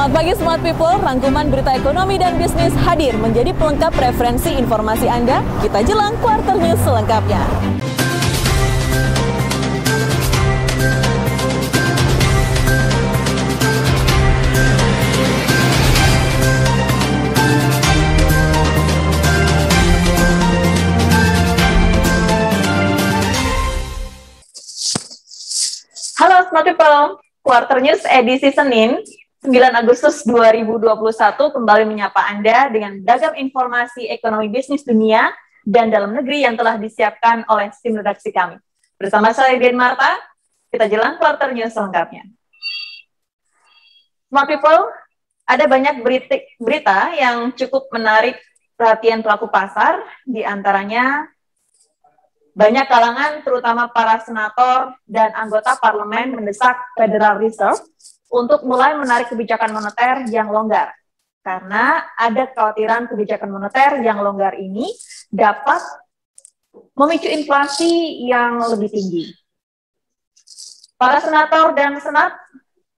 Selamat pagi Smart People, rangkuman berita ekonomi dan bisnis hadir menjadi pelengkap referensi informasi Anda. Kita jelang Quarter News selengkapnya. Halo Smart People, Quarter News edisi Senin 9 Agustus 2021 kembali menyapa Anda dengan beragam informasi ekonomi bisnis dunia dan dalam negeri yang telah disiapkan oleh tim redaksi kami. Bersama saya Dian Marta, kita jelang Quarter News selengkapnya. Smart People, ada banyak berita yang cukup menarik perhatian pelaku pasar, di antaranya banyak kalangan, terutama para senator dan anggota parlemen mendesak Federal Reserve untuk mulai menarik kebijakan moneter yang longgar. Karena ada kekhawatiran kebijakan moneter yang longgar ini dapat memicu inflasi yang lebih tinggi. Para senator dan senat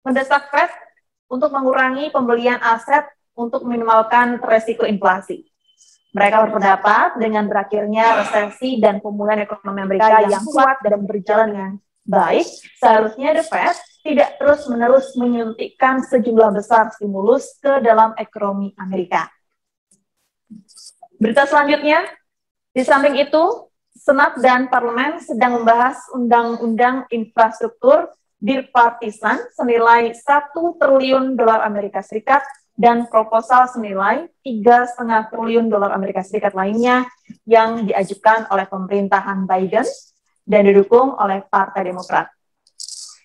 mendesak Fed untuk mengurangi pembelian aset untuk meminimalkan resiko inflasi. Mereka berpendapat dengan berakhirnya resesi dan pemulihan ekonomi Amerika yang kuat dan berjalan dengan baik, seharusnya The Fed tidak terus-menerus menyuntikkan sejumlah besar stimulus ke dalam ekonomi Amerika. Berita selanjutnya, di samping itu, Senat dan Parlemen sedang membahas undang-undang infrastruktur bipartisan senilai 1 triliun dolar Amerika Serikat dan proposal senilai 3,5 triliun dolar Amerika Serikat lainnya yang diajukan oleh pemerintahan Biden dan didukung oleh Partai Demokrat.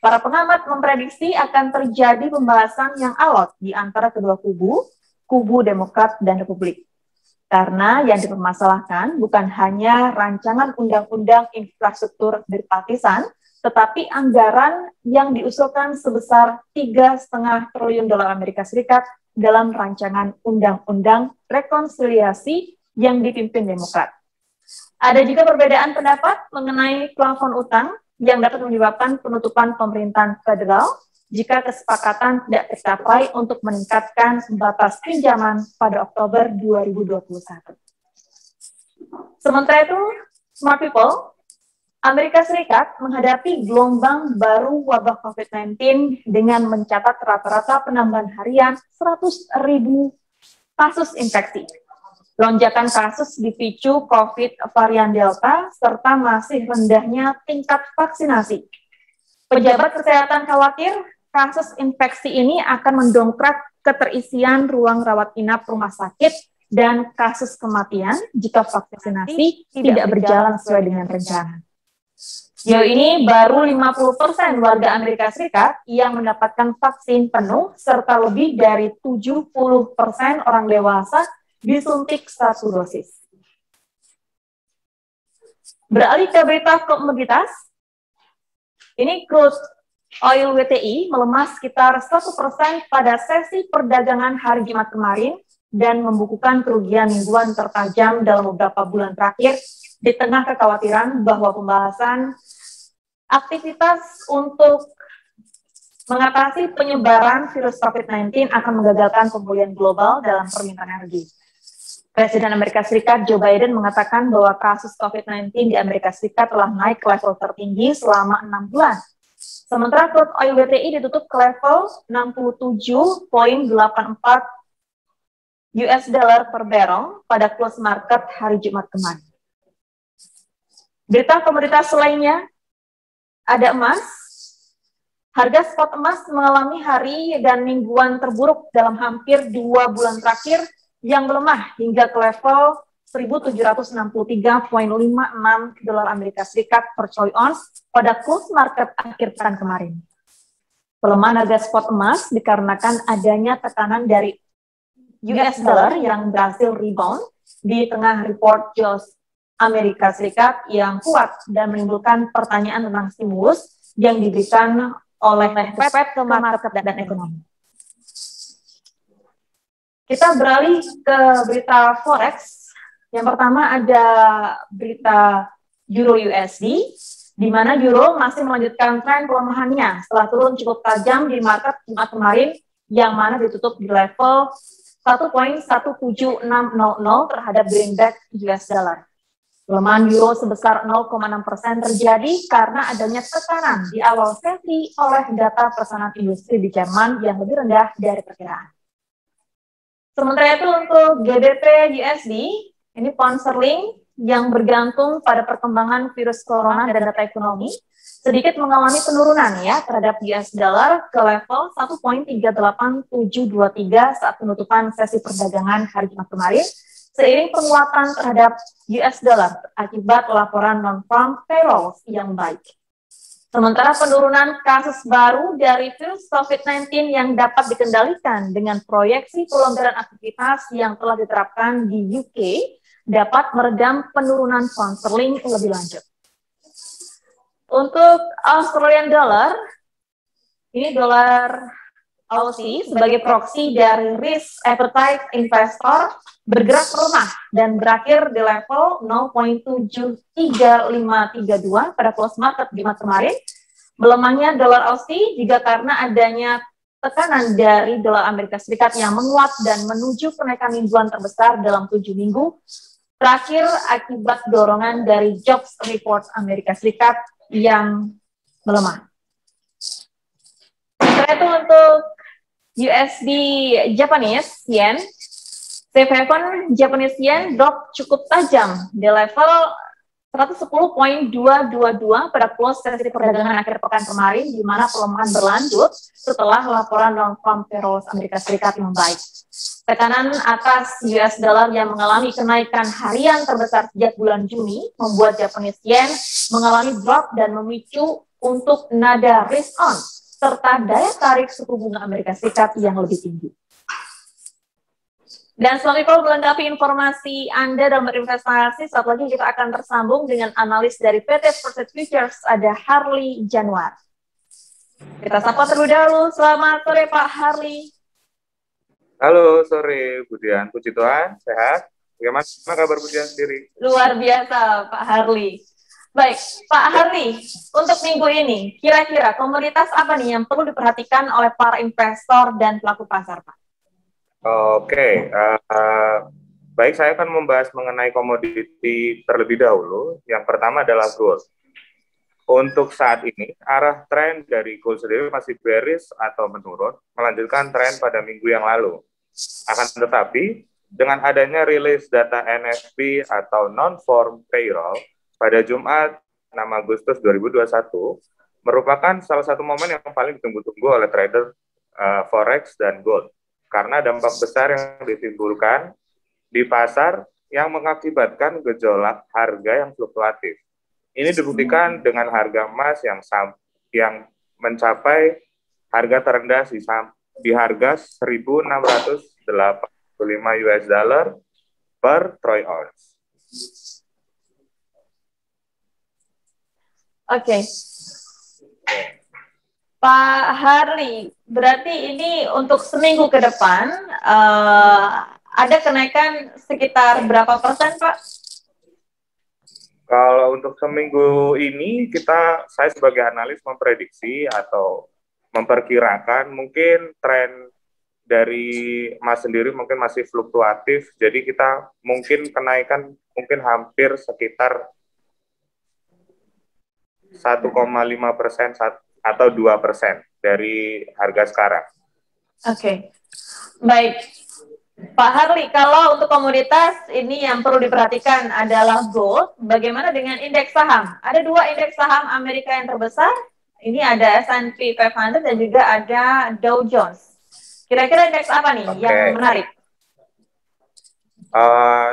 Para pengamat memprediksi akan terjadi pembahasan yang alot di antara kedua kubu Demokrat dan Republik. Karena yang dipermasalahkan bukan hanya rancangan undang-undang infrastruktur bipartisan, tetapi anggaran yang diusulkan sebesar 3,5 triliun dolar Amerika Serikat dalam rancangan undang-undang rekonsiliasi yang dipimpin Demokrat. Ada juga perbedaan pendapat mengenai plafon utang yang dapat menyebabkan penutupan pemerintahan federal jika kesepakatan tidak tercapai untuk meningkatkan batas pinjaman pada Oktober 2021. Sementara itu, Smart People, Amerika Serikat menghadapi gelombang baru wabah COVID-19 dengan mencatat rata-rata penambahan harian 100.000 kasus infeksi. Lonjakan kasus dipicu COVID varian Delta, serta masih rendahnya tingkat vaksinasi. Pejabat kesehatan khawatir kasus infeksi ini akan mendongkrak keterisian ruang rawat inap rumah sakit dan kasus kematian jika vaksinasi tidak berjalan sesuai dengan rencana. Sejauh ini baru 50% warga Amerika Serikat yang mendapatkan vaksin penuh, serta lebih dari 70% orang dewasa disuntik 1 dosis. Beralih ke berita komoditas, ini crude oil WTI melemah sekitar 1% pada sesi perdagangan hari Jumat kemarin dan membukukan kerugian mingguan tertajam dalam beberapa bulan terakhir di tengah kekhawatiran bahwa pembahasan aktivitas untuk mengatasi penyebaran virus COVID-19 akan menggagalkan pemulihan global dalam permintaan energi. Presiden Amerika Serikat Joe Biden mengatakan bahwa kasus COVID-19 di Amerika Serikat telah naik ke level tertinggi selama 6 bulan. Sementara crude oil WTI ditutup ke level 67,84 US dollar per barrel pada close market hari Jumat kemarin. Berita komoditas lainnya, ada emas. Harga spot emas mengalami hari dan mingguan terburuk dalam hampir 2 bulan terakhir yang melemah hingga ke level 1.763,56 dolar Amerika Serikat per troy ounce pada close market akhir pekan kemarin. Pelemahan harga spot emas dikarenakan adanya tekanan dari US dollar yang berhasil rebound di tengah report jobs Amerika Serikat yang kuat dan menimbulkan pertanyaan tentang stimulus yang diberikan oleh Fed ke market dan ekonomi. Kita beralih ke berita forex. Yang pertama ada berita Euro USD, di mana euro masih melanjutkan tren pelemahannya setelah turun cukup tajam di market Jumat kemarin yang mana ditutup di level 1.17600 terhadap greenback US dollar. Pelemahan euro sebesar 0,6% terjadi karena adanya tekanan di awal sesi oleh data pesanan industri di Jerman yang lebih rendah dari perkiraan. Sementara itu untuk GBP USD, ini pound sterling yang bergantung pada perkembangan virus corona dan data ekonomi, sedikit mengalami penurunan ya terhadap US dollar ke level 1.38723 saat penutupan sesi perdagangan hari Jumat kemarin, seiring penguatan terhadap US dollar akibat laporan non-farm payroll yang baik. Sementara penurunan kasus baru dari virus COVID-19 yang dapat dikendalikan dengan proyeksi pelonggaran aktivitas yang telah diterapkan di UK dapat meredam penurunan pound sterling lebih lanjut. Untuk Australian dollar, ini dolar Aussie sebagai proksi dari risk appetite investor bergerak melemah dan berakhir di level 0.73532 pada close market Jumat kemarin. Melemahnya dolar Aussie juga karena adanya tekanan dari dolar Amerika Serikat yang menguat dan menuju kenaikan mingguan terbesar dalam 7 minggu terakhir akibat dorongan dari jobs report Amerika Serikat yang melemah. Setelah itu untuk USD Japanese Yen, safe haven Japanese Yen drop cukup tajam di level 110.222 pada close sesi perdagangan akhir pekan kemarin, di mana pelemahan berlanjut setelah laporan non-farm payroll Amerika Serikat yang baik. Tekanan atas US dollar yang mengalami kenaikan harian terbesar sejak bulan Juni membuat Japanese Yen mengalami drop dan memicu untuk nada risk on serta daya tarik suku bunga Amerika Serikat yang lebih tinggi. Dan selanjutnya kalau melengkapi informasi Anda dalam berinvestasi, saat lagi kita akan tersambung dengan analis dari PT Sports Futures, ada Harley Januar. Kita sapa terlebih dahulu. Selamat sore Pak Harley. Halo sore Budian, puji Tuhan, sehat. Bagaimana kabar Budian sendiri? Luar biasa Pak Harley. Baik, Pak Harley, untuk minggu ini, kira-kira komoditas apa nih yang perlu diperhatikan oleh para investor dan pelaku pasar, Pak? Oke, baik, saya akan membahas mengenai komoditi terlebih dahulu. Yang pertama adalah gold. Untuk saat ini, arah tren dari gold sendiri masih bearish atau menurun, melanjutkan tren pada minggu yang lalu. Akan tetapi, dengan adanya rilis data NFP atau non-farm payroll pada Jumat 6 Agustus 2021, merupakan salah satu momen yang paling ditunggu-tunggu oleh trader forex dan gold. Karena dampak besar yang ditimbulkan di pasar yang mengakibatkan gejolak harga yang fluktuatif. Ini dibuktikan dengan harga emas yang mencapai harga terendah di harga 1.685 US dollar per troy ounce. Oke. Pak Harley, berarti ini untuk seminggu ke depan ada kenaikan sekitar berapa persen, Pak? Kalau untuk seminggu ini saya sebagai analis memprediksi atau memperkirakan mungkin tren dari emas sendiri mungkin masih fluktuatif, jadi kita mungkin kenaikan mungkin hampir sekitar 1,5% atau 2% dari harga sekarang. Oke, baik. Pak Harley, kalau untuk komoditas ini yang perlu diperhatikan adalah gold. Bagaimana dengan indeks saham? Ada 2 indeks saham Amerika yang terbesar. Ini ada S&P 500 dan juga ada Dow Jones. Kira-kira indeks apa nih yang menarik?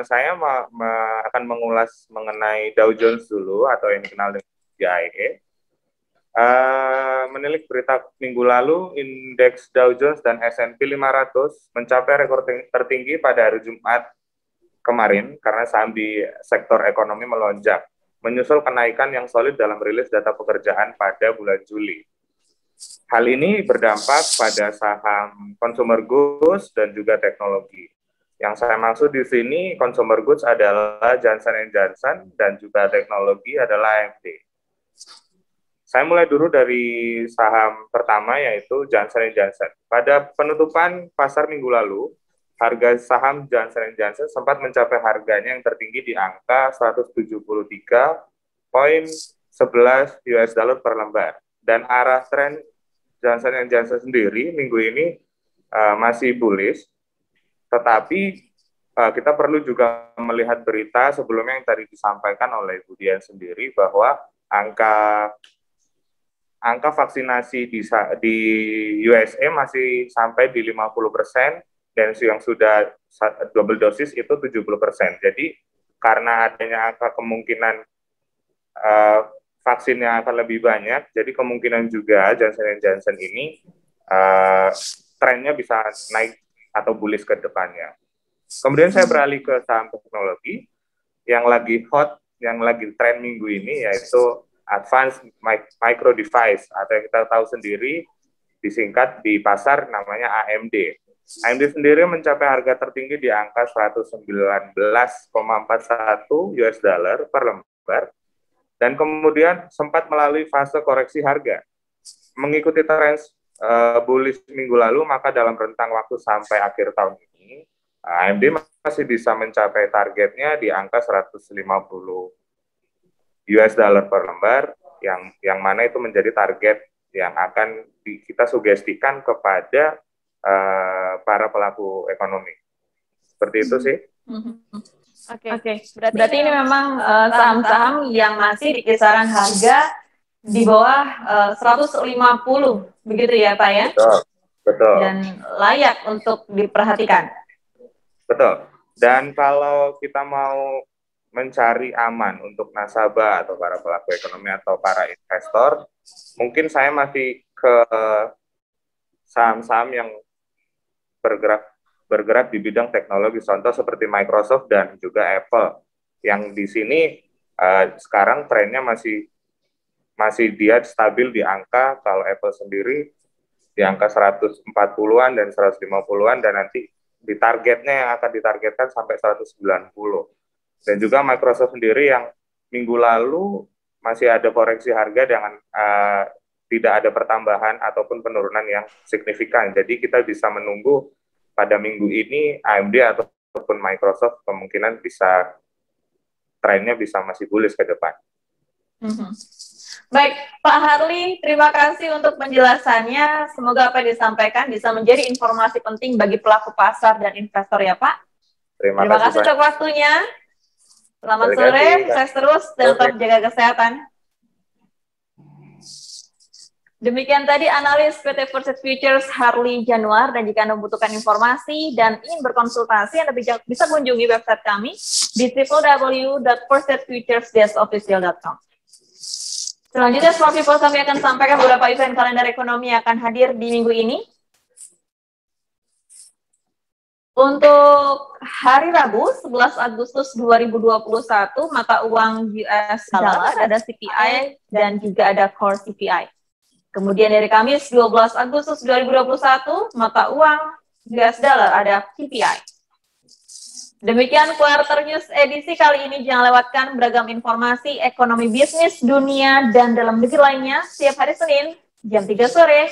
Saya akan mengulas mengenai Dow Jones dulu atau yang dikenal dengan DIE. Menilik berita minggu lalu, indeks Dow Jones dan S&P 500 mencapai rekor tertinggi pada hari Jumat kemarin karena saham di sektor ekonomi melonjak, menyusul kenaikan yang solid dalam rilis data pekerjaan pada bulan Juli. Hal ini berdampak pada saham consumer goods dan juga teknologi. Yang saya maksud di sini consumer goods adalah Johnson & Johnson dan juga teknologi adalah AMD. Saya mulai dulu dari saham pertama yaitu Johnson & Johnson. Pada penutupan pasar minggu lalu, harga saham Johnson & Johnson sempat mencapai harganya yang tertinggi di angka 173,11 US dollar per lembar. Dan arah tren Johnson & Johnson sendiri minggu ini masih bullish, tetapi kita perlu juga melihat berita sebelumnya yang tadi disampaikan oleh Bu Dian sendiri bahwa angka vaksinasi di USA masih sampai di 50%, dan yang sudah double dosis itu 70%. Jadi karena adanya angka kemungkinan vaksinnya akan lebih banyak, jadi kemungkinan juga Johnson & Johnson ini trennya bisa naik atau bullish ke depannya. Kemudian saya beralih ke saham teknologi yang lagi hot, yang lagi tren minggu ini, yaitu Advanced Micro Device, atau yang kita tahu sendiri disingkat di pasar namanya AMD. AMD sendiri mencapai harga tertinggi di angka 119,41 US dollar per lembar, dan kemudian sempat melalui fase koreksi harga. Mengikuti tren bullish minggu lalu, maka dalam rentang waktu sampai akhir tahun ini, AMD masih bisa mencapai targetnya di angka 150 US dollar per lembar, yang mana itu menjadi target yang akan kita sugestikan kepada para pelaku ekonomi. Seperti itu sih. Oke. Berarti ini memang saham-saham yang masih di kisaran harga di bawah 150, begitu ya Pak ya? Betul. Dan layak untuk diperhatikan. Betul. Dan kalau kita mau mencari aman untuk nasabah atau para pelaku ekonomi atau para investor, mungkin saya masih ke saham-saham yang bergerak di bidang teknologi, contoh seperti Microsoft dan juga Apple, yang di sini sekarang trennya masih dia stabil di angka, kalau Apple sendiri di angka 140-an dan 150-an, dan nanti di targetnya yang akan ditargetkan sampai 190. Dan juga Microsoft sendiri yang minggu lalu masih ada koreksi harga dengan tidak ada pertambahan ataupun penurunan yang signifikan. Jadi kita bisa menunggu pada minggu ini AMD ataupun Microsoft kemungkinan trennya bisa masih bullish ke depan. Baik, Pak Harli, terima kasih untuk penjelasannya. Semoga apa yang disampaikan bisa menjadi informasi penting bagi pelaku pasar dan investor ya Pak. Terima kasih untuk waktunya. Selamat sore, sukses terus, dan tetap jaga kesehatan. Demikian tadi analis PT First Futures Harli Januar, dan jika Anda membutuhkan informasi dan ingin berkonsultasi, Anda bisa kunjungi website kami di www.firstfuturesdeskofficial.com. Selanjutnya, Smart People, kami akan sampaikan beberapa event kalender ekonomi yang akan hadir di minggu ini. Untuk hari Rabu, 11 Agustus 2021, mata uang US dollar ada CPI dan juga ada core CPI. Kemudian dari Kamis, 12 Agustus 2021, mata uang US dollar ada PPI. Demikian Quarter News edisi kali ini. Jangan lewatkan beragam informasi ekonomi bisnis, dunia, dan dalam negeri lainnya setiap hari Senin, jam 3 sore.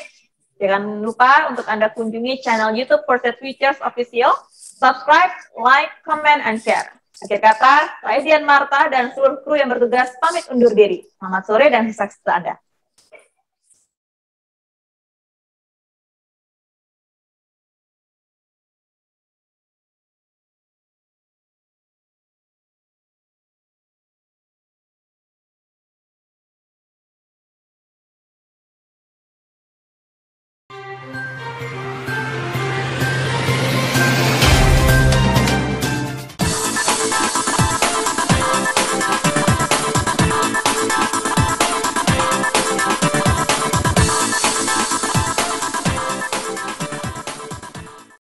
Jangan lupa untuk Anda kunjungi channel YouTube First Futures Official, subscribe, like, comment, and share. Akhir kata, saya Dian Marta dan seluruh kru yang bertugas pamit undur diri. Selamat sore dan sukses untuk Anda.